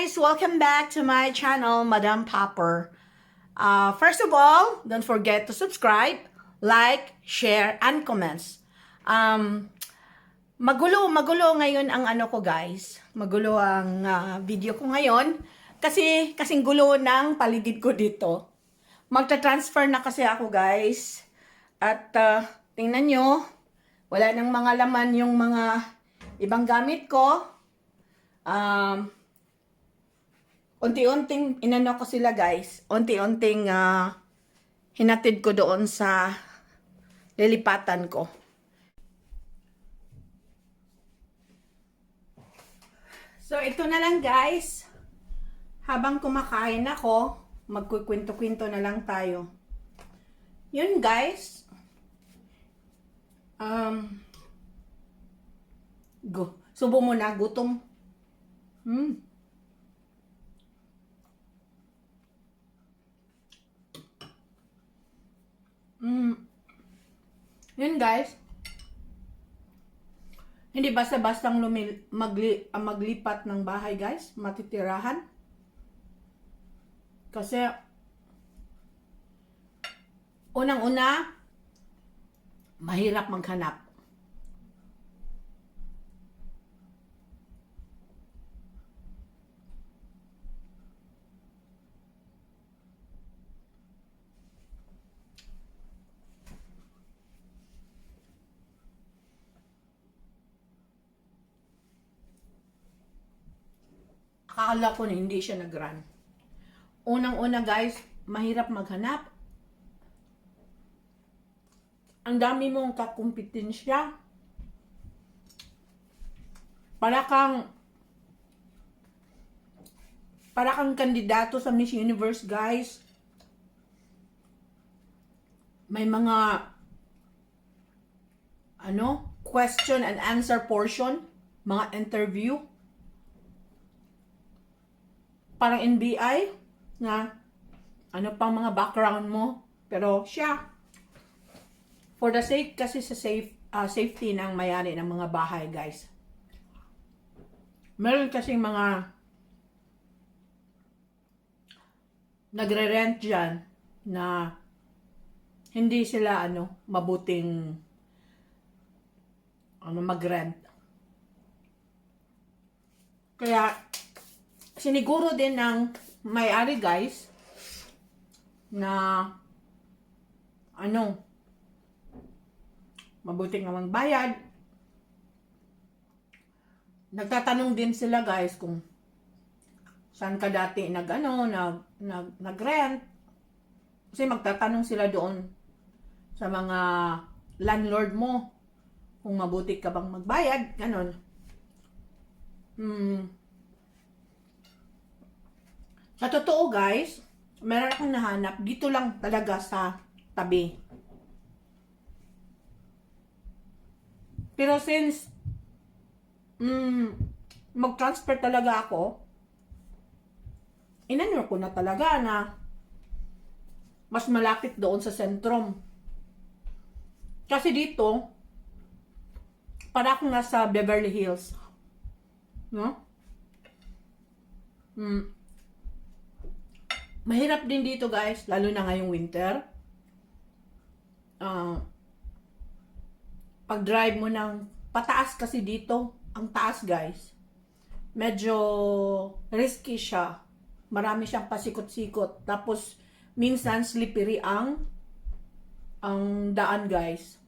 guys! Welcome back to my channel, Madam Popper. First of all, don't forget to subscribe, like, share, and comments. Magulo ngayon ang ano ko guys. Magulo ang video ko ngayon. Kasing gulo ng paligid ko dito. Magta-transfer na kasi ako guys. At tingnan nyo, wala nang mga laman yung mga ibang gamit ko. Unti-unting inano ko sila guys. Unti-unting hinatid ko doon sa lilipatan ko. So ito na lang guys. Habang kumakain ako, magkukwento-kwento na lang tayo. Yun guys. Subo mo na, gutom. Yun guys. Hindi basta-bastang maglipat ng bahay guys, matitirahan. Kasi unang-una mahirap maghanap. Akala ko na hindi siya nag-run. Unang-una guys, mahirap maghanap. Ang dami mong kakumpetensya. Para kang kandidato sa Miss Universe guys. May mga question and answer portion, mga interview. Parang NBI na pang mga background mo, pero siya for the sake kasi sa safety ng may-ari ng mga bahay guys. Meron kasing mga nagre-rent dyan na hindi sila mabuting mag-rent. Kaya siniguro din ng may-ari guys na mabuting namang bayad. Nagtatanong din sila guys kung saan ka dati nag-rent. Kasi magtatanong sila doon sa mga landlord mo kung mabuti ka bang magbayad, ganon. Sa totoo guys, meron akong nahanap dito lang talaga sa tabi. Pero since mag-transfer talaga ako, inano ko na talaga na mas malapit doon sa sentrum. Kasi dito, para akong nasa Beverly Hills. No? Mahirap din dito guys, lalo na ngayong winter. Pag drive mo ng pataas kasi dito, ang taas guys, medyo risky siya. Marami siyang pasikot-sikot. Tapos minsan slippery ang daan guys.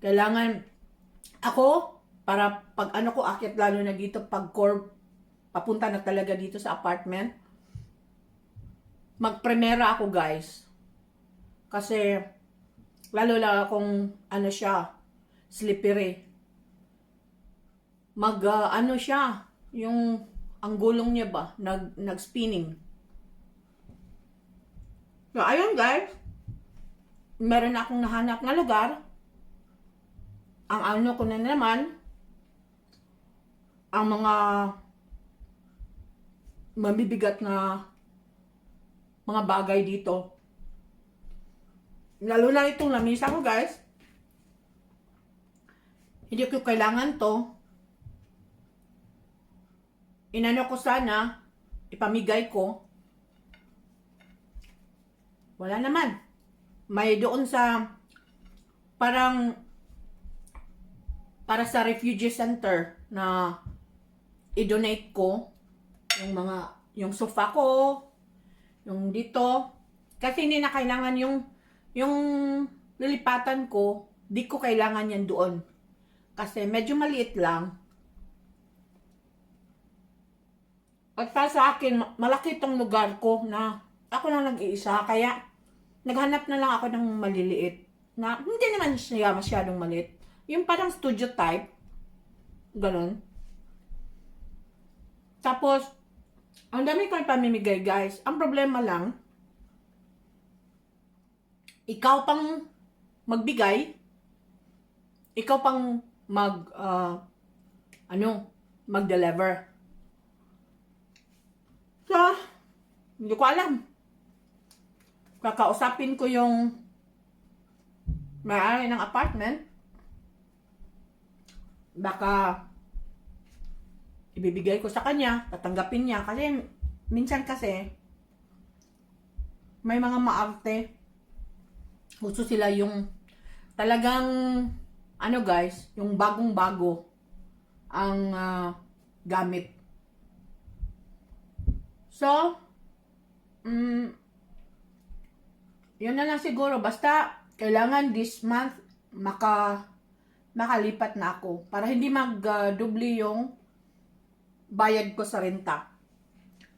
Kailangan ako, para pag ko akit lalo na dito, pag curve, papunta na talaga dito sa apartment, magpremera ako guys. Kasi lalo lang kung siya, slippery. Siya, yung ang gulong niya ba, nag-spinning. So, ayun guys, meron akong nahanap na lugar. Ang ko na naman, ang mga mabibigat na mga bagay dito. Lalo na itong lamisa ko guys. Hindi ko kailangan to. inano ko sana, ipamigay ko. Wala naman. May doon sa, parang, para sa refugee center na i-donate ko yung sofa ko, yung dito. Kasi hindi na kailangan yung lilipatan ko, di ko kailangan yan doon. Kasi medyo maliit lang. At para sa akin, malaki itong lugar ko na ako lang nag-iisa. Kaya naghanap na lang ako ng maliliit. Na hindi naman siya masyadong maliit. Yung parang studio type. Ganon. Tapos, ang dami ko pamimigay guys. Ang problema lang, ikaw pang magbigay, ikaw pang mag-deliver. So, hindi ko alam. Kakausapin ko yung may-ari ng apartment. Baka ibibigay ko sa kanya, tatanggapin niya. Kasi, minsan kasi, may mga maarte. Gusto sila yung talagang, ano guys, yung bagong-bago ang gamit. So, yun na lang siguro. Basta, kailangan this month, makalipat na ako. Para hindi mag-dubli yung bayad ko sa renta.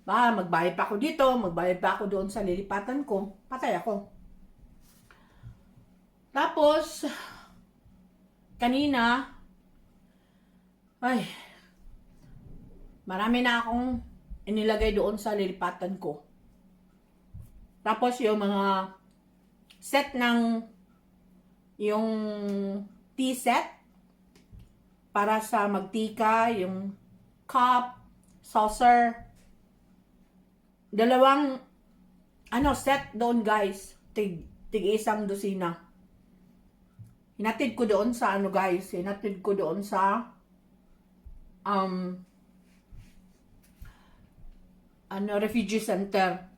Baka magbayad pa ako dito, magbayad pa ako doon sa lilipatan ko. Patay ako. Tapos, kanina, marami na akong inilagay doon sa lilipatan ko. Tapos yung mga set ng yung tea set para sa magtika, yung cup, saucer, dalawang set doon guys, tig isang dosina. Hinatid ko doon sa refugee center.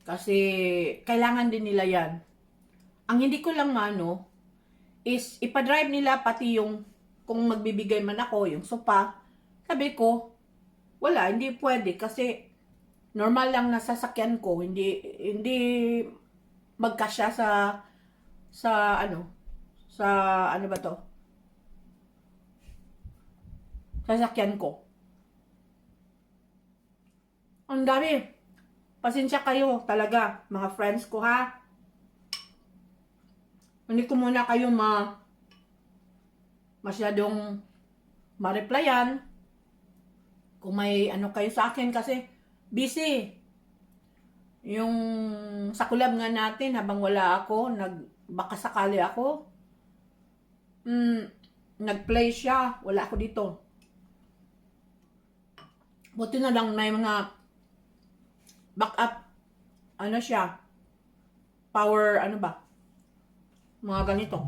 Kasi kailangan din nila yan. Ang hindi ko lang is ipa-drive nila pati yung kung magbibigay man ako, yung sopa. Sabi ko, wala, hindi pwede kasi normal lang na sasakyan ko, hindi magkasya sa ano ba to? Sasakyan ko. Ang dami. Pasensya kayo talaga, mga friends ko ha. Hindi ko muna kayo masyadong ma-replyan kung may kayo sa akin kasi busy. Yung sa collab nga natin habang wala ako, baka sakali ako, nag-play siya, wala ako dito. Buti na lang may mga backup, siya, power, mga ganito,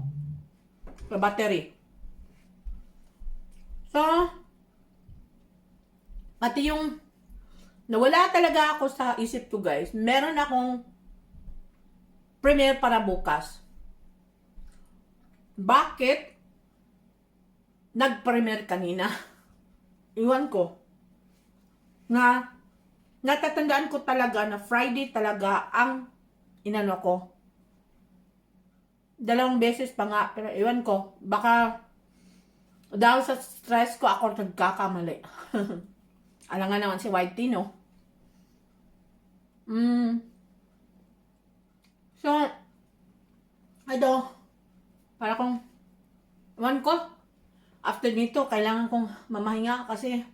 sa battery. So, pati yung nawala talaga ako sa isip ko guys, meron akong premiere para bukas. Bakit nag-premiere kanina? Iwan ko. Natatandaan ko talaga na Friday talaga ang inano ko. 2 beses pa nga, pero iwan ko. Baka dahil sa stress ko ako nagkakamali. Alam nga naman si Whitey, no? So, para kong, iwan ko, after nito, kailangan kong mamahinga kasi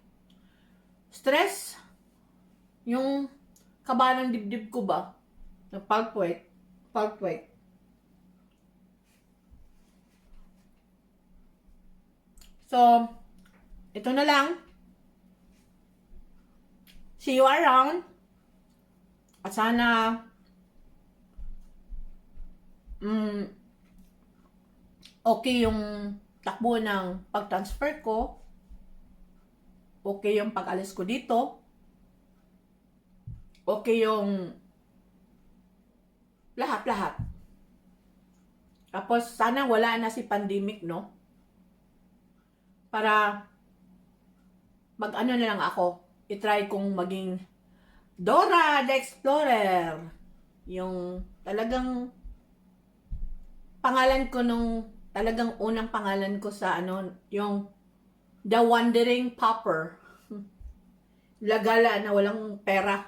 stress, yung kaba ng dibdib ko ba, na pulpwet. So, ito na lang. See you around. At sana, okay yung takbo ng pag-transfer ko. okay yung pag-alis ko dito, okay yung lahat-lahat. Tapos, sana wala na si pandemic, no? Para mag-ano na lang ako, itry kong maging Dora the Explorer. Yung talagang pangalan ko nung, talagang unang pangalan ko sa ano, yung The Wandering Pauper. Lagala na walang pera.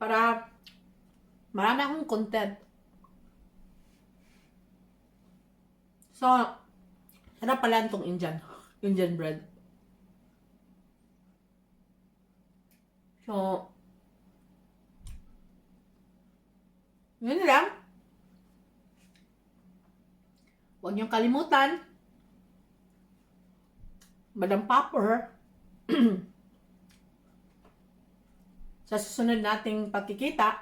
Para marami akong content. So, sarap pala itong Indian bread. So, yun lang. Huwag niyong kalimutan. Madam Popper. Sa susunod nating pagkikita,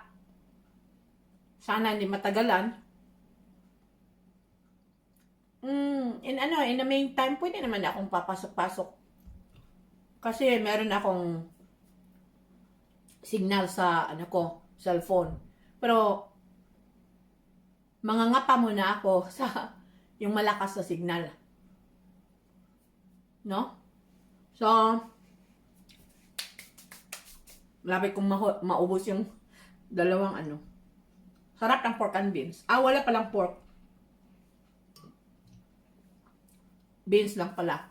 sana hindi matagalan. In the meantime, pwede naman akong papasok-pasok. Kasi meron akong signal sa cellphone. Pero mangangapa muna ako sa yung malakas na signal. No? So, malapit kong maubos yung dalawang Sarap ng pork and beans. Wala palang pork. Beans lang pala.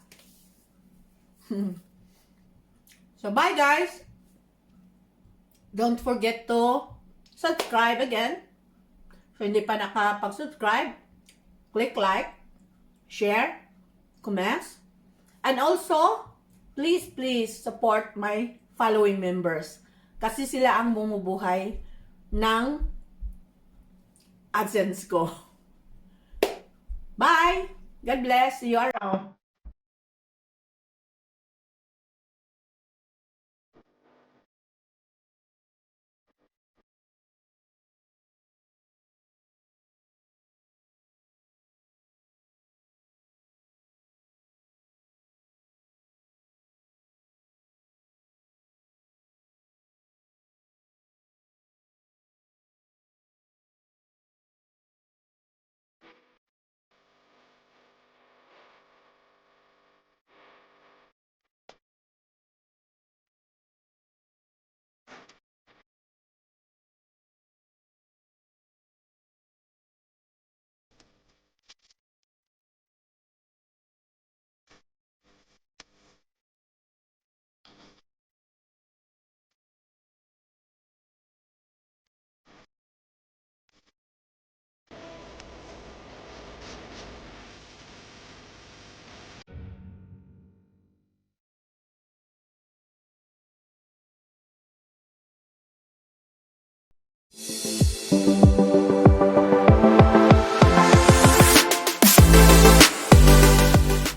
So, bye guys! Don't forget to subscribe again. So, hindi pa nakapag-subscribe, click like, share, comments, and also, please support my following members. Kasi sila ang bumubuhay ng AdSense ko. Bye! God bless. See you around.